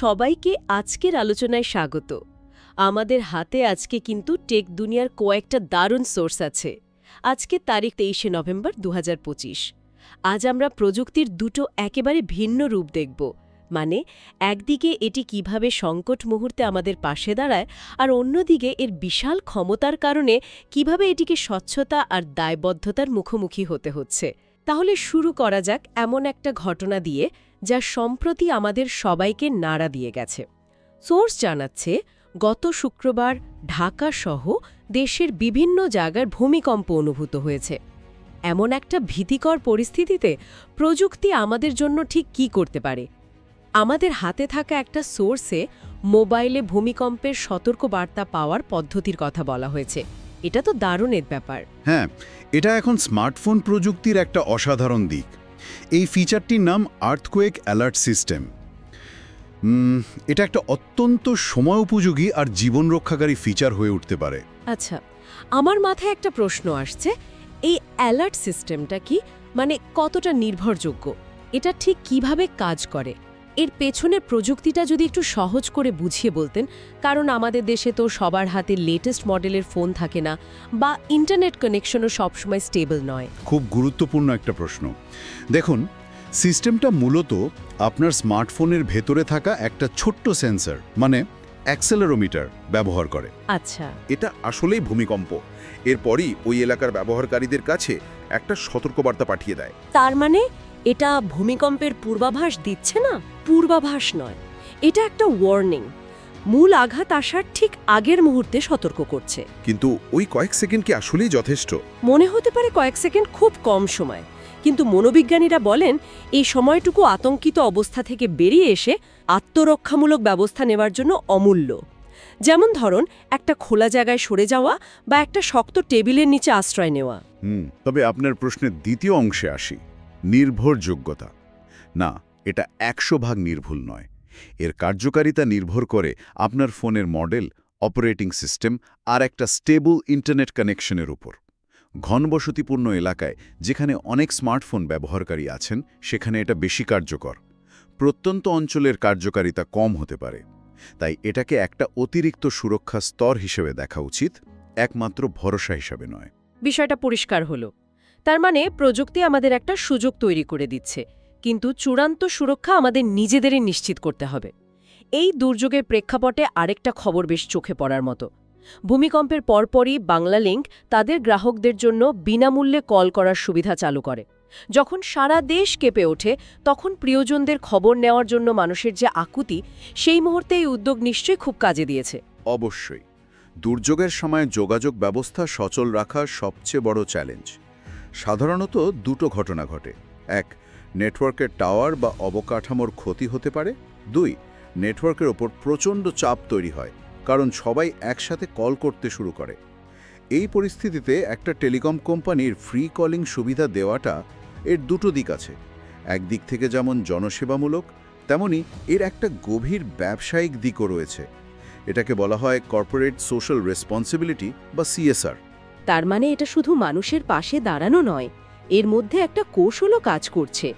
সবাইকে আজকের আলোচনায় স্বাগত। আমাদের হাতে আজকে কিন্তু টেক দুনিয়ার কয়েকটা দারুণ সোর্স আছে। আজকে তারিখ 23শে নভেম্বর 2025। আজ আমরা প্রযুক্তির দুটো একেবারে ভিন্ন রূপ দেখব। মানে একদিকে এটি কিভাবে সংকট মুহূর্তে আমাদের পাশে দাঁড়ায়, আর অন্যদিকে এর বিশাল ক্ষমতার কারণে কিভাবে এটিকে স্বচ্ছতা আর দায়বদ্ধতার মুখোমুখি হতে হচ্ছে। তাহলে শুরু করা যাক এমন একটা ঘটনা দিয়ে যা সম্প্রতি আমাদের সবাইকে নাড়া দিয়ে গেছে। সোর্স জানাচ্ছে, গত শুক্রবার ঢাকা সহ দেশের বিভিন্ন জায়গার ভূমিকম্প অনুভূত হয়েছে। এমন একটা ভীতিকর পরিস্থিতিতে প্রযুক্তি আমাদের জন্য ঠিক কী করতে পারে? আমাদের হাতে থাকা একটা সোর্সে মোবাইলে ভূমিকম্পের সতর্কবার্তা পাওয়ার পদ্ধতির কথা বলা হয়েছে। এটা তো দারুণের ব্যাপার। হ্যাঁ, এটা এখন স্মার্টফোন প্রযুক্তির একটা অসাধারণ দিক। এই ফিচারটির নাম আর্থকুয়েক অ্যালার্ট সিস্টেম। এটা একটা অত্যন্ত সময়োপযোগী আর জীবন রক্ষাকারী ফিচার হয়ে উঠতে পারে। আচ্ছা, আমার মাথায় একটা প্রশ্ন আসছে, এই অ্যালার্ট সিস্টেমটা কি, মানে কতটা নির্ভরযোগ্য? এটা ঠিক কিভাবে কাজ করে? এর পেছনের প্রযুক্তিটা যদি একটু সহজ করে বুঝিয়ে বলতেন, কারণ আমাদের দেশে তো সবার হাতে লেটেস্ট মডেলের ফোন থাকে না, বা ইন্টারনেট কানেকশনও সবসময় স্টেবল নয়। খুব গুরুত্বপূর্ণ একটা প্রশ্ন। দেখুন, সিস্টেমটা মূলত আপনার স্মার্টফোনের ভেতরে থাকা একটা ছোট্ট সেন্সর, মানে অ্যাক্সেলেরোমিটার ব্যবহার করে। আচ্ছা, এটা আসলেই ভূমিকম্প। এরপরই ওই এলাকার ব্যবহারকারীদের কাছে একটা সতর্কবার্তা পাঠিয়ে দেয়। তার মানে এটা ভূমিকম্পের পূর্বাভাস দিচ্ছে না? পূর্বাভাস নয়, এটা একটা ওয়ার্নিং। মূল আঘাত আসার ঠিক আগের মুহূর্তে সতর্ক করছে। কিন্তু ওই কয়েক সেকেন্ড কি আসলেই যথেষ্ট? মনে হতে পারে কয়েক সেকেন্ড খুব কম সময়, কিন্তু মনোবিজ্ঞানীরা বলেন এই সময়টুকু আতঙ্কিত অবস্থা থেকে বেরিয়ে এসে আত্মরক্ষামূলক ব্যবস্থা নেওয়ার জন্য অমূল্য। যেমন ধরুন, একটা খোলা জায়গায় সরে যাওয়া বা একটা শক্ত টেবিলের নিচে আশ্রয় নেওয়া। তবে আপনার প্রশ্নের দ্বিতীয় অংশে আসি, নির্ভরযোগ্যতা। না, এটা 100% নির্ভুল নয়। এর কার্যকারিতা নির্ভর করে আপনার ফোনের মডেল, অপারেটিং সিস্টেম আর একটা স্টেবল ইন্টারনেট কানেকশনের উপর। ঘনবসতিপূর্ণ এলাকায় যেখানে অনেক স্মার্টফোন ব্যবহারকারী আছেন, সেখানে এটা বেশি কার্যকর। প্রত্যন্ত অঞ্চলের কার্যকারিতা কম হতে পারে। তাই এটাকে একটা অতিরিক্ত সুরক্ষা স্তর হিসেবে দেখা উচিত, একমাত্র ভরসা হিসাবে নয়। বিষয়টা পরিষ্কার হলো। তার মানে প্রযুক্তি আমাদের একটা সুযোগ তৈরি করে দিচ্ছে, কিন্তু চূড়ান্ত সুরক্ষা আমাদের নিজেদেরই নিশ্চিত করতে হবে। এই দুর্যোগের প্রেক্ষাপটে আরেকটা খবর বেশ চোখে পড়ার মতো। ভূমিকম্পের পরপরই বাংলালিংক তাদের গ্রাহকদের জন্য বিনামূল্যে কল করার সুবিধা চালু করে। যখন সারা দেশ কেঁপে ওঠে, তখন প্রিয়জনদের খবর নেওয়ার জন্য মানুষের যে আকুতি, সেই মুহূর্তে এই উদ্যোগ নিশ্চয়ই খুব কাজে দিয়েছে। অবশ্যই। দুর্যোগের সময় যোগাযোগ ব্যবস্থা সচল রাখা সবচেয়ে বড় চ্যালেঞ্জ। সাধারণত দুটো ঘটনা ঘটে। এক, নেটওয়ার্কের টাওয়ার বা অবকাঠামোর ক্ষতি হতে পারে। দুই, নেটওয়ার্কের ওপর প্রচণ্ড চাপ তৈরি হয়, কারণ সবাই একসাথে কল করতে শুরু করে। এই পরিস্থিতিতে একটা টেলিকম কোম্পানির ফ্রি কলিং সুবিধা দেওয়াটা, এর দুটো দিক আছে। একদিক থেকে যেমন জনসেবামূলক, তেমনি এর একটা গভীর ব্যবসায়িক দিকও রয়েছে। এটাকে বলা হয় কর্পোরেট সোশ্যাল রেসপন্সিবিলিটি বা সিএসআর। তার মানে এটা শুধু মানুষের পাশে দাঁড়ানো নয়, এর মধ্যে একটা কৌশলও কাজ করছে।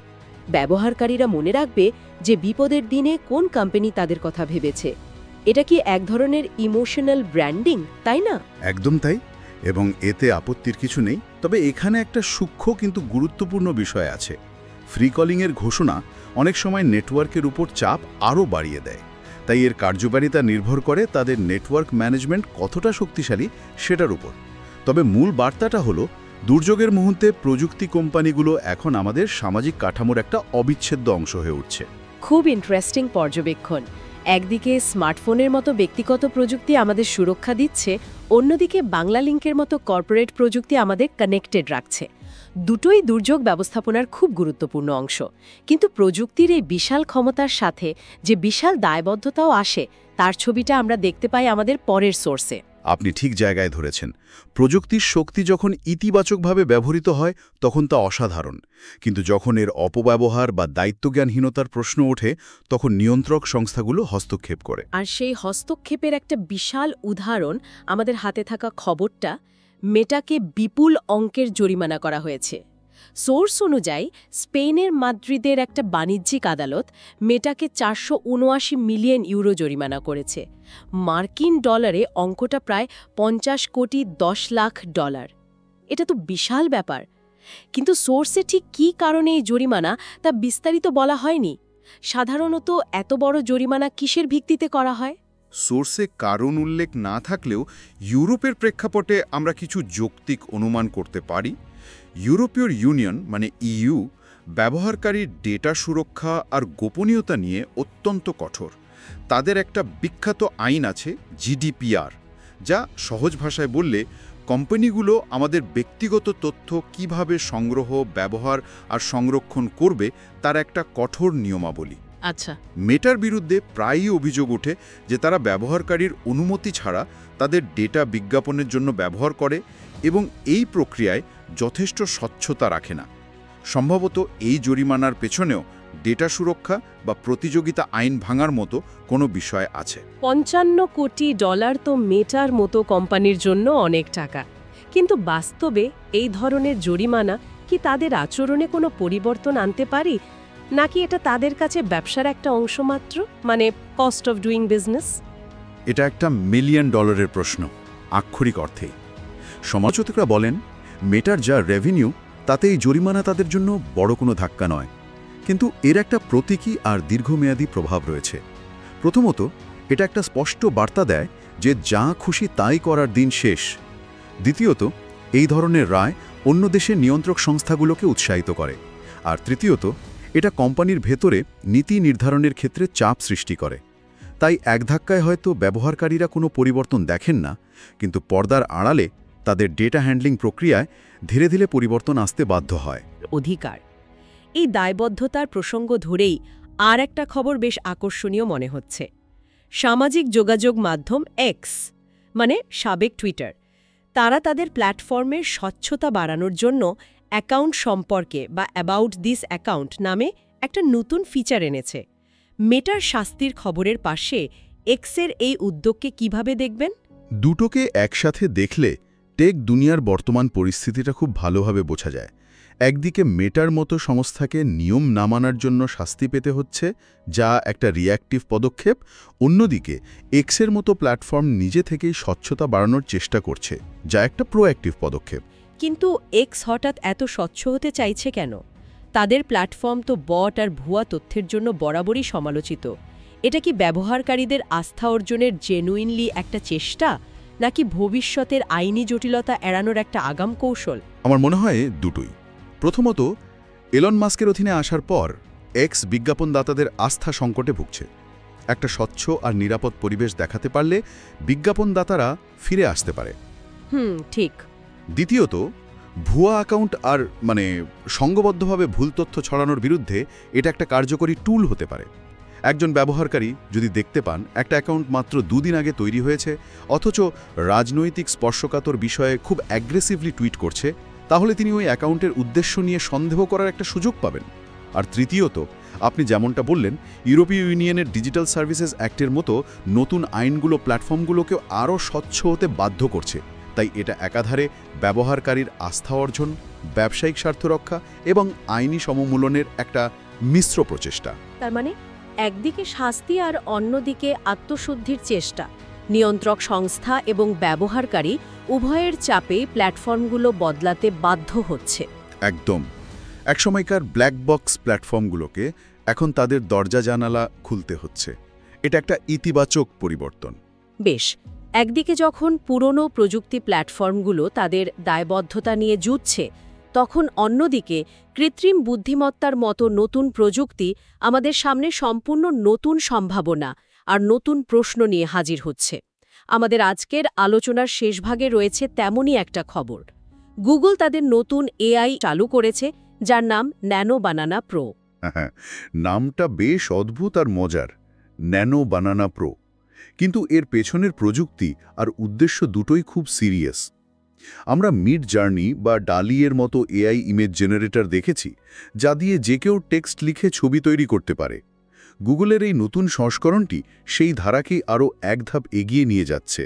ব্যবহারকারীরা মনে রাখবে যে বিপদের দিনে কোন কোম্পানি তাদের কথা ভেবেছে। এটা কি এক ধরনের ইমোশনাল ব্র্যান্ডিং, তাই না? একদম তাই, এবং এতে আপত্তির কিছু নেই। তবে এখানে একটা সূক্ষ্ম কিন্তু গুরুত্বপূর্ণ বিষয় আছে। ফ্রি কলিংয়ের ঘোষণা অনেক সময় নেটওয়ার্কের উপর চাপ আরও বাড়িয়ে দেয়। তাই এর কার্যকারিতা নির্ভর করে তাদের নেটওয়ার্ক ম্যানেজমেন্ট কতটা শক্তিশালী সেটার উপর। তবে মূল বার্তাটা হলো, দুর্যোগের মুহূর্তে প্রযুক্তি কোম্পানিগুলো এখন আমাদের সামাজিক কাঠামোর একটা অবিচ্ছেদ্য অংশ হয়ে উঠছে। খুব ইন্টারেস্টিং পর্যবেক্ষণ। একদিকে স্মার্টফোনের মতো ব্যক্তিগত প্রযুক্তি আমাদের সুরক্ষা দিচ্ছে, অন্যদিকে বাংলালিংকের মতো কর্পোরেট প্রযুক্তি আমাদের কানেক্টেড রাখছে। দুটোই দুর্যোগ ব্যবস্থাপনার খুব গুরুত্বপূর্ণ অংশ। কিন্তু প্রযুক্তির এই বিশাল ক্ষমতার সাথে যে বিশাল দায়বদ্ধতাও আসে, তার ছবিটা আমরা দেখতে পাই আমাদের পরের সোর্সে। আপনি ঠিক জায়গায় ধরেছেন। প্রযুক্তির শক্তি যখন ইতিবাচকভাবে ব্যবহৃত হয়, তখন তা অসাধারণ। কিন্তু যখন এর অপব্যবহার বা দায়িত্বজ্ঞানহীনতার প্রশ্ন ওঠে, তখন নিয়ন্ত্রক সংস্থাগুলো হস্তক্ষেপ করে। আর সেই হস্তক্ষেপের একটা বিশাল উদাহরণ আমাদের হাতে থাকা খবরটা। মেটাকে বিপুল অঙ্কের জরিমানা করা হয়েছে। সোর্স অনুযায়ী স্পেনের মাদ্রিদের একটা বাণিজ্যিক আদালত মেটাকে 479 মিলিয়ন ইউরো জরিমানা করেছে। মার্কিন ডলারে অঙ্কটা প্রায় 50 কোটি 10 লাখ ডলার। এটা তো বিশাল ব্যাপার। কিন্তু সোর্সে ঠিক কী কারণে এই জরিমানা তা বিস্তারিত বলা হয়নি। সাধারণত এত বড় জরিমানা কিসের ভিত্তিতে করা হয়? সোর্সে কারণ উল্লেখ না থাকলেও ইউরোপের প্রেক্ষাপটে আমরা কিছু যৌক্তিক অনুমান করতে পারি। ইউরোপীয় ইউনিয়ন মানে ইইউ ব্যবহারকারীর ডেটা সুরক্ষা আর গোপনীয়তা নিয়ে অত্যন্ত কঠোর। তাদের একটা বিখ্যাত আইন আছে জিডিপিআর, যা সহজ ভাষায় বললে কোম্পানিগুলো আমাদের ব্যক্তিগত তথ্য কিভাবে সংগ্রহ, ব্যবহার আর সংরক্ষণ করবে তার একটা কঠোর নিয়মাবলী। আচ্ছা। মেটার বিরুদ্ধে প্রায়ই অভিযোগ ওঠে যে তারা ব্যবহারকারীর অনুমতি ছাড়া তাদের ডেটা বিজ্ঞাপনের জন্য ব্যবহার করে এবং এই প্রক্রিয়ায় যথেষ্ট স্বচ্ছতা রাখে না। সম্ভবত এই জরিমানার পেছনেও ডেটা সুরক্ষা বা প্রতিযোগিতা আইন ভাঙার মতো কোনো বিষয় আছে। 55 কোটি ডলার তো মেটার মতো কোম্পানির জন্য অনেক টাকা। কিন্তু বাস্তবে এই ধরনের জরিমানা কি তাদের আচরণে কোনো পরিবর্তন আনতে পারে, নাকি এটা তাদের কাছে ব্যবসার একটা অংশ মাত্র, মানে কস্ট অফ ডুইং বিজনেস? এটা একটা মিলিয়ন ডলারের প্রশ্ন আক্ষরিক অর্থেই। সমালোচকরা বলেন মেটার যা রেভিনিউ তাতে এই জরিমানা তাদের জন্য বড় কোনো ধাক্কা নয়, কিন্তু এর একটা প্রতীকী আর দীর্ঘমেয়াদী প্রভাব রয়েছে। প্রথমত, এটা একটা স্পষ্ট বার্তা দেয় যে যা খুশি তাই করার দিন শেষ। দ্বিতীয়ত, এই ধরনের রায় অন্য দেশের নিয়ন্ত্রক সংস্থাগুলোকে উৎসাহিত করে। আর তৃতীয়ত, এটা কোম্পানির ভেতরে নীতি নির্ধারণের ক্ষেত্রে চাপ সৃষ্টি করে। তাই এক ধাক্কায় হয়তো ব্যবহারকারীরা কোনো পরিবর্তন দেখেন না, কিন্তু পর্দার আড়ালে তাদের ডেটা হ্যান্ডলিং প্রক্রিয়ায় ধীরে ধীরে পরিবর্তন আসতে বাধ্য হয়। অধিকার, এই দায়বদ্ধতার প্রসঙ্গ ধরেই আর একটা খবর বেশ আকর্ষণীয় মনে হচ্ছে। সামাজিক যোগাযোগ মাধ্যম এক্স, মানে সাবেক টুইটার, তারা তাদের প্ল্যাটফর্মের স্বচ্ছতা বাড়ানোর জন্য অ্যাকাউন্ট সম্পর্কে বা অ্যাবাউট দিস অ্যাকাউন্ট নামে একটা নতুন ফিচার এনেছে। মেটার শাস্তির খবরের পাশে এক্সের এই উদ্যোগকে কিভাবে দেখবেন? দুটোকে একসাথে দেখলে টেক দুনিয়ার বর্তমান পরিস্থিতিটা খুব ভালোভাবে বোঝা যায়। একদিকে মেটার মতো সংস্থাকে নিয়ম না মানার জন্য শাস্তি পেতে হচ্ছে, যা একটা রিঅ্যাক্টিভ পদক্ষেপ। অন্যদিকে এক্সের মতো প্ল্যাটফর্ম নিজে থেকেই স্বচ্ছতা বাড়ানোর চেষ্টা করছে, যা একটা প্রোঅ্যাক্টিভ পদক্ষেপ। কিন্তু এক্স হঠাৎ এত স্বচ্ছ হতে চাইছে কেন? তাদের প্ল্যাটফর্ম তো বট আর ভুয়া তথ্যের জন্য বরাবরই সমালোচিত। এটা কি ব্যবহারকারীদের আস্থা অর্জনের জেনুইনলি একটা চেষ্টা, নাকি ভবিষ্যতের আইনি জটিলতা এড়ানোর একটা আগাম কৌশল? আমার মনে হয় দুটোই। প্রথমত, এলন মাস্কের অধীনে আসার পর এক্স বিজ্ঞাপনদাতাদের আস্থা সংকটে ভুগছে। একটা স্বচ্ছ আর নিরাপদ পরিবেশ দেখাতে পারলে বিজ্ঞাপনদাতারা ফিরে আসতে পারে। ঠিক। দ্বিতীয়ত, ভুয়া অ্যাকাউন্ট আর সংঘবদ্ধভাবে ভুল তথ্য ছড়ানোর বিরুদ্ধে এটা একটা কার্যকরী টুল হতে পারে। একজন ব্যবহারকারী যদি দেখতে পান একটা অ্যাকাউন্ট মাত্র 2 দিন আগে তৈরি হয়েছে, অথচ রাজনৈতিক স্পর্শকাতর বিষয়ে খুব অ্যাগ্রেসিভলি টুইট করছে, তাহলে তিনি ওই অ্যাকাউন্টের উদ্দেশ্য নিয়ে সন্দেহ করার একটা সুযোগ পাবেন। আর তৃতীয়ত, আপনি যেমনটা বললেন, ইউরোপীয় ইউনিয়নের ডিজিটাল সার্ভিসেস অ্যাক্টের মতো নতুন আইনগুলো প্ল্যাটফর্মগুলোকেও আরও স্বচ্ছ হতে বাধ্য করছে। তাই এটা একাধারে ব্যবহারকারীর আস্থা অর্জন, ব্যবসায়িক স্বার্থ রক্ষা এবং আইনি সমমূলনের একটা মিশ্র প্রচেষ্টা। তার মানে একদিকে শাস্তি আর অন্যদিকে আত্মশুদ্ধির চেষ্টা। নিয়ন্ত্রক সংস্থা এবং ব্যবহারকারী উভয়ের চাপে প্ল্যাটফর্মগুলো বদলাতে বাধ্য হচ্ছে। একদম। একসময়কার ব্ল্যাক বক্স প্ল্যাটফর্মগুলোকে এখন তাদের দরজা জানালা খুলতে হচ্ছে। এটা একটা ইতিবাচক পরিবর্তন। বেশ, একদিকে যখন পুরনো প্রযুক্তি প্ল্যাটফর্মগুলো তাদের দায়বদ্ধতা নিয়ে যুঝছে, তখন অন্যদিকে কৃত্রিম বুদ্ধিমত্তার মতো নতুন প্রযুক্তি আমাদের সামনে সম্পূর্ণ নতুন সম্ভাবনা আর নতুন প্রশ্ন নিয়ে হাজির হচ্ছে। আমাদের আজকের আলোচনার শেষ ভাগে রয়েছে তেমনই একটা খবর। গুগল তাদের নতুন এআই চালু করেছে, যার নাম ন্যানো বানানা প্রো। হ্যাঁ, নামটা বেশ অদ্ভুত আর মজার, ন্যানো বানানা প্রো। কিন্তু এর পেছনের প্রযুক্তি আর উদ্দেশ্য দুটোই খুব সিরিয়াস। আমরা মিড জার্নি বা ডালি এর মতো এআই ইমেজ জেনারেটর দেখেছি, যা দিয়ে যে কেউ টেক্সট লিখে ছবি তৈরি করতে পারে। গুগলের এই নতুন সংস্করণটি সেই ধারাকেই আরও এক ধাপ এগিয়ে নিয়ে যাচ্ছে।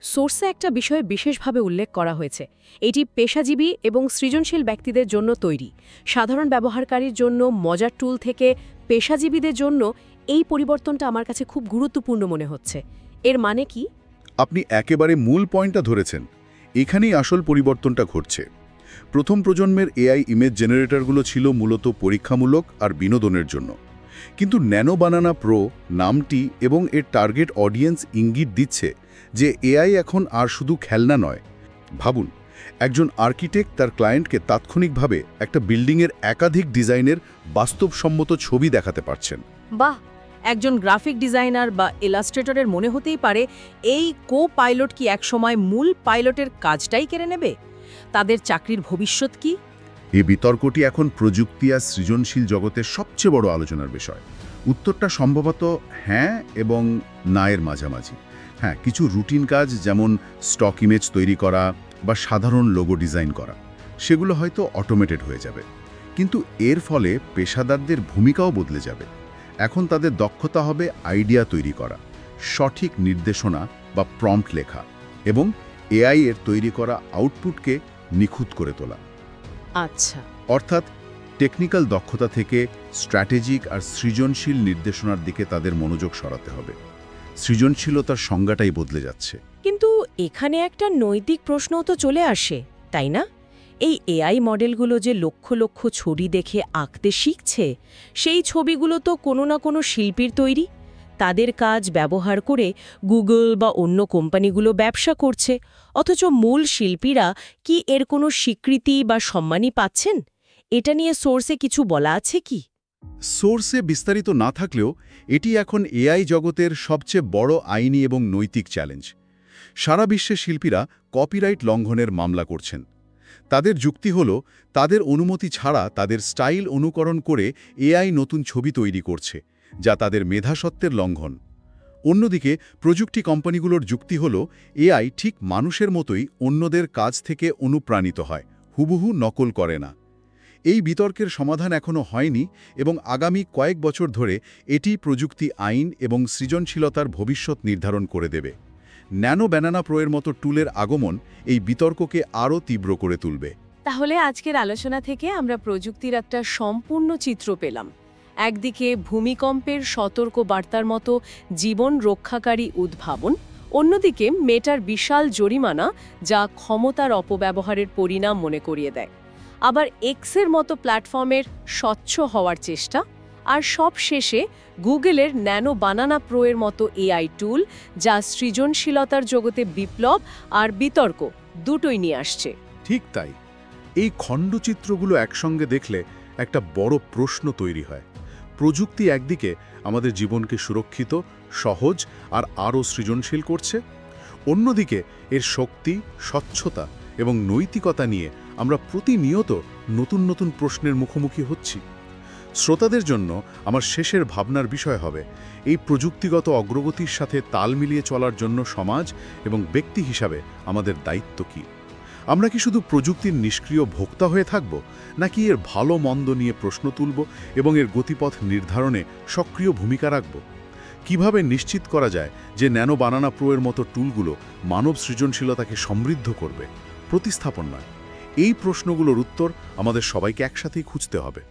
সোর্সে একটা বিষয়ে বিশেষভাবে উল্লেখ করা হয়েছে। এটি পেশাজীবী এবং সৃজনশীল ব্যক্তিদের জন্য তৈরি। সাধারণ ব্যবহারকারীর জন্য মজার টুল থেকে পেশাজীবীদের জন্য এই পরিবর্তনটা আমার কাছে খুব গুরুত্বপূর্ণ মনে হচ্ছে। এর মানে কি? আপনি একেবারে মূল পয়েন্টটা ধরেছেন। এখানেই আসল পরিবর্তনটা ঘটছে। প্রথম প্রজন্মের এআই ইমেজ জেনারেটরগুলো ছিল মূলত পরীক্ষামূলক আর বিনোদনের জন্য, কিন্তু ন্যানো বানানা প্রো নামটি এবং এর টার্গেট অডিয়েন্স ইঙ্গিত দিচ্ছে যে এআই এখন আর শুধু খেলনা নয়। ভাবুন, একজন আর্কিটেক্ট তার ক্লায়েন্টকে তাৎক্ষণিকভাবে একটা বিল্ডিংয়ের একাধিক ডিজাইনের বাস্তবসম্মত ছবি দেখাতে পারছেন। বাহ! একজন গ্রাফিক ডিজাইনার বা ইলাস্ট্রেটরের মনে হতেই পারে এই কো-পাইলট কি একসময় মূল পাইলটের কাজটাই কেড়ে নেবে? তাদের চাকরির ভবিষ্যৎ কি? এই বিতর্কটি এখন প্রযুক্তি আর সৃজনশীল জগতের সবচেয়ে বড় আলোচনার বিষয়। উত্তরটা সম্ভবত হ্যাঁ এবং না এর মাঝামাঝি। হ্যাঁ, কিছু রুটিন কাজ যেমন স্টক ইমেজ তৈরি করা বা সাধারণ লোগো ডিজাইন করা, সেগুলো হয়তো অটোমেটেড হয়ে যাবে। কিন্তু এর ফলে পেশাদারদের ভূমিকাও বদলে যাবে। এখন তাদের দক্ষতা হবে আইডিয়া তৈরি করা, সঠিক নির্দেশনা বা প্রম্পট লেখা এবং এআই এর তৈরি করা আউটপুটকে নিখুঁত করে তোলা। আচ্ছা, অর্থাৎ টেকনিক্যাল দক্ষতা থেকে স্ট্র্যাটেজিক আর সৃজনশীল নির্দেশনার দিকে তাদের মনোযোগ সরাতে হবে। সৃজনশীলতার সংজ্ঞাটাই বদলে যাচ্ছে। কিন্তু এখানে একটা নৈতিক প্রশ্নও তো চলে আসে, তাই না? এই এআই মডেলগুলো যে লক্ষ লক্ষ ছবি দেখে আঁকতে শিখছে, সেই ছবিগুলো তো কোনো না কোনো শিল্পীর তৈরি। তাদের কাজ ব্যবহার করে গুগল বা অন্য কোম্পানিগুলো ব্যবসা করছে, অথচ মূল শিল্পীরা কি এর কোনো স্বীকৃতি বা সম্মানই পাচ্ছেন? এটা নিয়ে সোর্সে কিছু বলা আছে কি? সোর্সে বিস্তারিত না থাকলেও এটি এখন এআই জগতের সবচেয়ে বড় আইনি এবং নৈতিক চ্যালেঞ্জ। সারা বিশ্বে শিল্পীরা কপিরাইট লঙ্ঘনের মামলা করছেন। তাদের যুক্তি হল, তাদের অনুমতি ছাড়া তাদের স্টাইল অনুকরণ করে এআই নতুন ছবি তৈরি করছে, যা তাদের মেধাসত্ত্বের লঙ্ঘন। অন্যদিকে প্রযুক্তি কোম্পানিগুলোর যুক্তি হল, এআই ঠিক মানুষের মতোই অন্যদের কাজ থেকে অনুপ্রাণিত হয়, হুবহু নকল করে না। এই বিতর্কের সমাধান এখনও হয়নি এবং আগামী কয়েক বছর ধরে এটি প্রযুক্তি আইন এবং সৃজনশীলতার ভবিষ্যৎ নির্ধারণ করে দেবে। ন্যানো ব্যানানা প্রোয়ের মতো টুলের আগমন এই বিতর্ককে আরও তীব্র করে তুলবে। তাহলে আজকের আলোচনা থেকে আমরা প্রযুক্তির একটা সম্পূর্ণ চিত্র পেলাম। একদিকে ভূমিকম্পের সতর্ক বার্তার মতো জীবন রক্ষাকারী উদ্ভাবন, অন্যদিকে মেটার বিশাল জরিমানা, যা ক্ষমতার অপব্যবহারের পরিণাম মনে করিয়ে দেয়। আবার এক্সের মতো প্ল্যাটফর্মের স্বচ্ছ হওয়ার চেষ্টা, আর সব শেষে গুগলের ন্যানো বানানা প্রোয়ের মতো এআই টুল, যা সৃজনশীলতার জগতে বিপ্লব আর বিতর্ক দুটোই নিয়ে আসছে। ঠিক তাই। এই খণ্ডচিত্রগুলো একসঙ্গে দেখলে একটা বড় প্রশ্ন তৈরি হয়। প্রযুক্তি একদিকে আমাদের জীবনকে সুরক্ষিত, সহজ আর আরও সৃজনশীল করছে, অন্যদিকে এর শক্তি, স্বচ্ছতা এবং নৈতিকতা নিয়ে আমরা প্রতিনিয়ত নতুন নতুন প্রশ্নের মুখোমুখি হচ্ছি। শ্রোতাদের জন্য আমার শেষের ভাবনার বিষয় হবে, এই প্রযুক্তিগত অগ্রগতির সাথে তাল মিলিয়ে চলার জন্য সমাজ এবং ব্যক্তি হিসাবে আমাদের দায়িত্ব কী? আমরা কি শুধু প্রযুক্তির নিষ্ক্রিয় ভোক্তা হয়ে থাকব, নাকি এর ভালো মন্দ নিয়ে প্রশ্ন তুলব এবং এর গতিপথ নির্ধারণে সক্রিয় ভূমিকা রাখব? কিভাবে নিশ্চিত করা যায় যে ন্যানো বানানা প্রোয়ের মতো টুলগুলো মানব সৃজনশীলতাকে সমৃদ্ধ করবে, প্রতিস্থাপন নয়? এই প্রশ্নগুলোর উত্তর আমাদের সবাইকে একসাথেই খুঁজতে হবে।